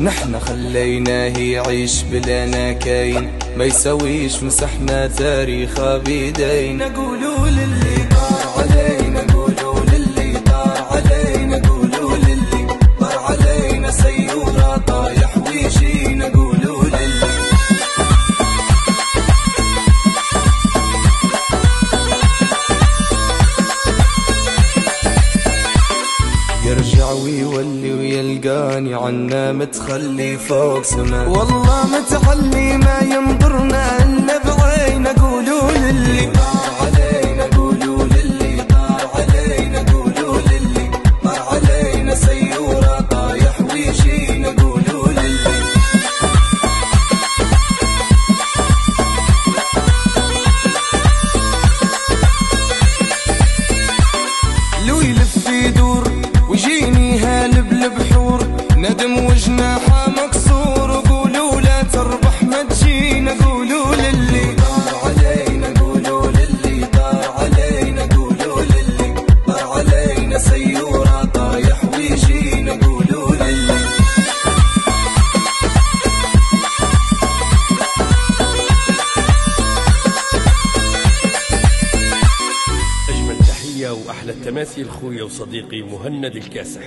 نحنا خليناه يعيش بلا نكاين، ما يسويش مسحنا تاريخه بيدين. نقولوا للي طار علينا، نقولوا للي طار علينا، نقولوا للي طار علينا سيورة طايح ويشي. نقولوا للي يرجع ويولي ويلقاني عنا متخلي فوق سما، والله متعلي ما ينظرنا الا بعين. قولوا للي طار علينا، قولوا للي طار علينا، قولوا للي طار علينا سيورة طايح ويشي. نقولوا للي لو يلف يدور ويجيني هالب البحور، ندم وجناحه مكسور. وقولوا لا تربح ما تجينا. قولوا للي طار علينا، قولوا للي طار علينا، قولوا للي طار علينا سيورة طايح ويجينا. قولوا للي أجمل تحية وأحلى التماثيل خويا وصديقي مهند الكاسح.